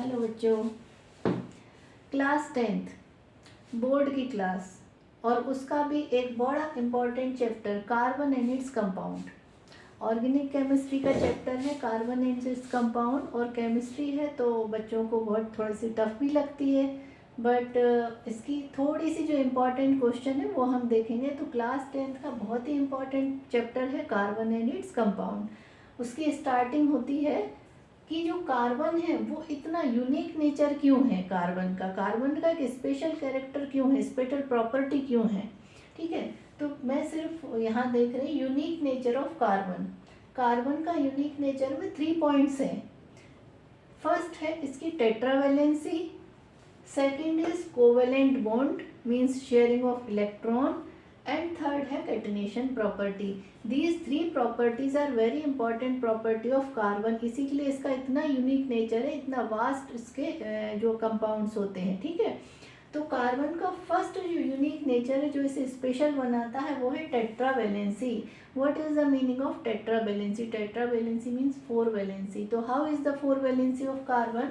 Hello बच्चों, class 10th board की class और उसका भी एक बड़ा important chapter carbon and its compound. Organic chemistry का चैप्टर है कार्बन एंड इट्स कंपाउंड और केमिस्ट्री है तो बच्चों को बहुत थोड़ी सी टफ भी लगती है, बट इसकी थोड़ी सी जो इम्पोर्टेंट क्वेश्चन है वो हम देखेंगे। तो क्लास 10th का बहुत ही इम्पॉर्टेंट चैप्टर है कार्बन एंड इट्स कंपाउंड। उसकी स्टार्टिंग होती है कि जो कार्बन है वो इतना यूनिक नेचर क्यों है, कार्बन का एक स्पेशल कैरेक्टर क्यों है, स्पेशल प्रॉपर्टी क्यों है। ठीक है, तो मैं सिर्फ यहाँ देख रही unique nature of carbon. Carbon का यूनिक नेचर में 3 पॉइंट्स हैं। फर्स्ट है इसकी tetravalency, second is covalent bond means sharing of electron, and third है catenation property. These 3 properties are very important property of carbon, इसीलिए इसका इतना यूनिक नेचर है, इतना वास्ट इसके जो कंपाउंड्स होते हैं। ठीक है, तो कार्बन का फर्स्ट जो यूनिक नेचर है जो इसे स्पेशल बनाता है वो है tetravalency. What is the meaning of tetravalency? Tetravalency means 4 valency. तो how is the 4 valency of carbon?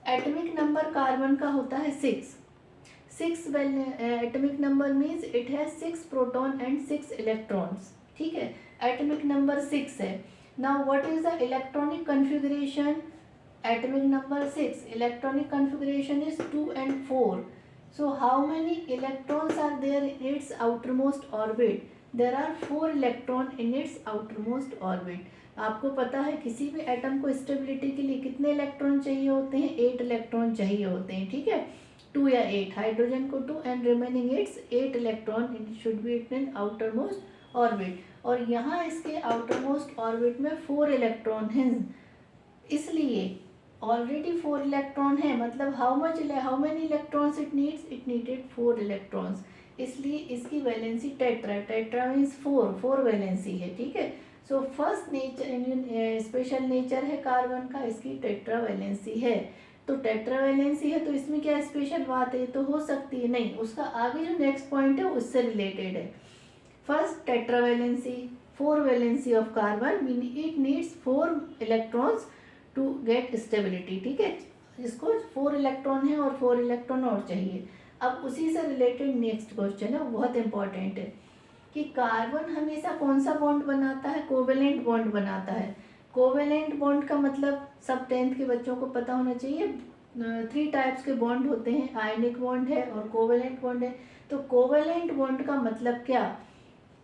Atomic number carbon का होता है 6 atomic number means it has 6 proton and 6 electrons. ठीक है, एटॉमिक नंबर 6 है। Now what is the electronic configuration? Atomic number 6 electronic configuration is 2 and 4. So how many electrons are there in its outermost orbit? There are 4 electron in its outermost orbit. आपको पता है किसी भी atom को stability के लिए कितने electron चाहिए होते हैं? 8 इलेक्ट्रॉन चाहिए होते हैं। ठीक है, 2 या 8, हाइड्रोजन को 2 and remaining it's 8 electron should be in outermost orbit. और यहाँ इसके आउटरमोस्ट ऑर्बिट में 4 इलेक्ट्रॉन हैं, इसलिए ऑलरेडी 4 इलेक्ट्रॉन है, मतलब how many electrons it needed 4 electrons, इसलिए इसकी वैलेंसी टेट्रा मीन्स 4 वैलेंसी है। ठीक है, so first nature special nature है कार्बन का, इसकी टेट्रा वैलेंसी है। तो टेट्रा वैलेंसी है तो इसमें क्या स्पेशल बात है? तो हो सकती है नहीं, उसका आगे जो नेक्स्ट पॉइंट है उससे रिलेटेड है। First tetra valency, 4 valency of carbon, it needs 4 electrons to get stability. ठीक है, इसको 4 इलेक्ट्रॉन है और 4 इलेक्ट्रॉन और चाहिए। अब उसी से रिलेटेड नेक्स्ट क्वेश्चन है, बहुत इंपॉर्टेंट है कि कार्बन हमेशा कौन सा बॉन्ड बनाता है? कोवेलेंट बॉन्ड बनाता है। कोवेलेंट बॉन्ड का मतलब सब 10th के बच्चों को पता होना चाहिए। 3 टाइप्स के बॉन्ड होते हैं, आयनिक बॉन्ड है और कोवेलेंट बॉन्ड है। तो कोवेलेंट बॉन्ड का मतलब क्या?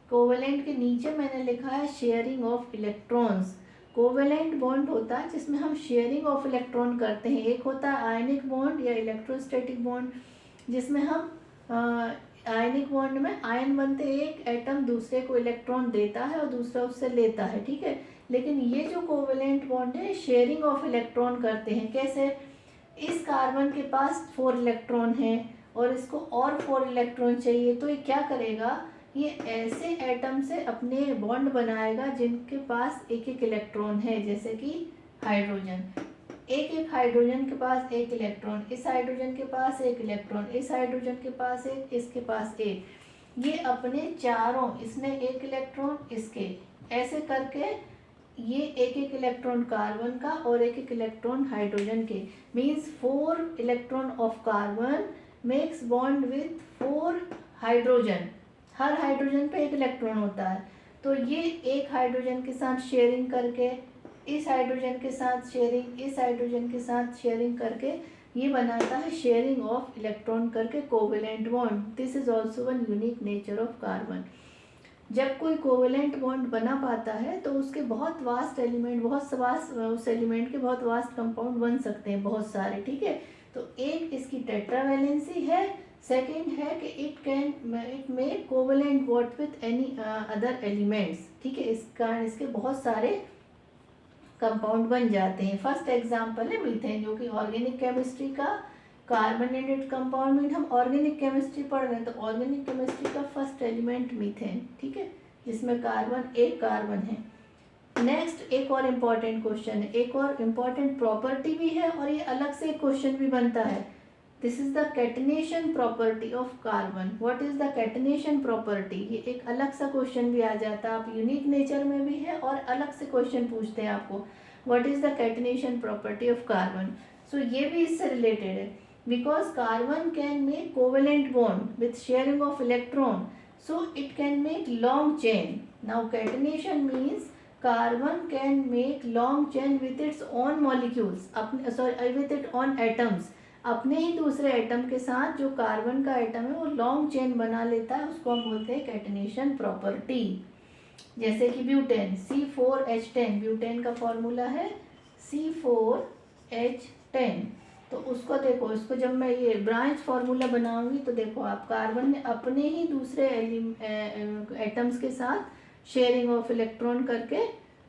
कोवेलेंट के नीचे मैंने लिखा है sharing of electrons. Covalent bond होता है जिसमें हम शेयरिंग ऑफ इलेक्ट्रॉन करते हैं। एक होता है आयनिक बॉन्ड या इलेक्ट्रोस्टैटिक बॉन्ड, जिसमें हम आयनिक बॉन्ड में आयन बनते, एक एटम दूसरे को इलेक्ट्रॉन देता है और दूसरा उससे लेता है। ठीक है, लेकिन ये जो कोवेलेंट बॉन्ड है शेयरिंग ऑफ इलेक्ट्रॉन करते हैं। कैसे? इस कार्बन के पास 4 इलेक्ट्रॉन है और इसको और 4 इलेक्ट्रॉन चाहिए, तो ये क्या करेगा? ये ऐसे एटम से अपने बॉन्ड बनाएगा जिनके पास एक एक इलेक्ट्रॉन है, जैसे कि हाइड्रोजन, एक हाइड्रोजन के पास 1 इलेक्ट्रॉन, इस हाइड्रोजन के पास 1 इलेक्ट्रॉन, इस हाइड्रोजन के पास 1, इसके पास 1। ये अपने चारों, इसने 1 इलेक्ट्रॉन, इसके ऐसे करके ये एक इलेक्ट्रॉन कार्बन का और एक इलेक्ट्रॉन हाइड्रोजन के, means 4 electron of carbon makes bond with 4 hydrogen. Her hydrogen पे 1 इलेक्ट्रॉन होता है, तो ये एक हाइड्रोजन के साथ शेयरिंग करके, इस हाइड्रोजन के साथ शेयरिंग, इस हाइड्रोजन के साथ शेयरिंग करके ये बनाता है शेयरिंग ऑफ इलेक्ट्रॉन करके covalent bond. This is also one unique nature of carbon. जब कोई कोवेलेंट बॉन्ड बना पाता है तो उसके बहुत वास्ट एलिमेंट, उस एलिमेंट के बहुत वास्ट कंपाउंड बन सकते हैं, बहुत सारे। ठीक है, तो एक इसकी टेट्रावेलेंसी है, सेकेंड है कि it may covalent bond with any other elements. ठीक है, इस कारण इसके बहुत सारे कंपाउंड बन जाते हैं। फर्स्ट एग्जांपल है मीथेन, जो कि ऑर्गेनिक केमिस्ट्री का कार्बन एंड इट कंपाउंड में, हम ऑर्गेनिक केमिस्ट्री पढ़ रहे हैं तो ऑर्गेनिक केमिस्ट्री का फर्स्ट एलिमेंट मीथेन। ठीक है, जिसमें एक कार्बन है। नेक्स्ट एक और इम्पॉर्टेंट क्वेश्चन है, एक और इम्पॉर्टेंट प्रॉपर्टी भी है और ये अलग से क्वेश्चन भी बनता है। This is the catenation property of carbon. What is the catenation property? ये एक अलग सा क्वेश्चन भी आ जाता है, आप यूनिक नेचर में भी है और अलग से क्वेश्चन पूछते हैं आपको. What is the catenation property of carbon? So ये भी इससे रिलेटेड है. Because carbon can make covalent bond with sharing of electron, so it can make long chain. Now catenation means carbon can make long chain with its own molecules, अपने with its own atoms. अपने ही दूसरे atom के साथ जो carbon का atom है वो long chain बना लेता है, उसको हम बोलते हैं कैटनेशन प्रॉपर्टी. जैसे कि ब्यूटेन C4H10, ब्यूटेन का फॉर्मूला है C4H10. तो उसको देखो, इसको जब मैं ये ब्रांच फार्मूला बनाऊंगी तो देखो आप, कार्बन ने अपने ही दूसरे एटम्स के साथ शेयरिंग ऑफ इलेक्ट्रॉन करके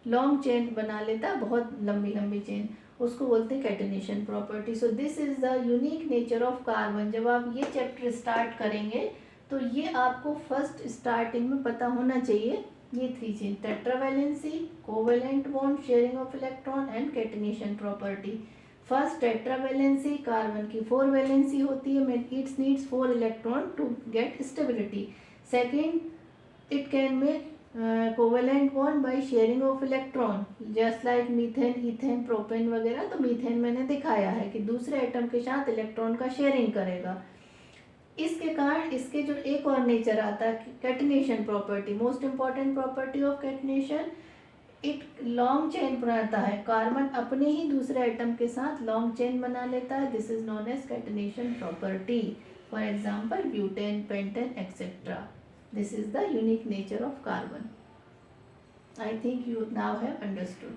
लॉन्ग चेन बना लेता है, बहुत लंबी लंबी चेन, उसको बोलते हैं catenation property. So this is the unique nature of carbon. जब आप ये चैप्टर स्टार्ट करेंगे तो ये आपको फर्स्ट स्टार्टिंग में पता होना चाहिए, ये 3 चीज: tetravalency, covalent bond, sharing of electron and catenation property. First tetravalency, carbon की 4 वैलेंसी होती है, it's needs 4 electron to get stability. Second, it can make covalent bond by sharing of electron, just like methane, ethane, propane वगैरह. तो methane मैंने दिखाया है कि दूसरे एटम के साथ इलेक्ट्रॉन का शेयरिंग करेगा. इसके कारण इसके जो एक और नेचर आता है catenation property, most important property of catenation, एक लॉन्ग चेन बनाता है. कार्बन अपने ही दूसरे एटम के साथ लॉन्ग चेन बना लेता है. This is known as catenation property. For example butane, pentane etcetera. This is the unique nature of carbon. I think you now have understood.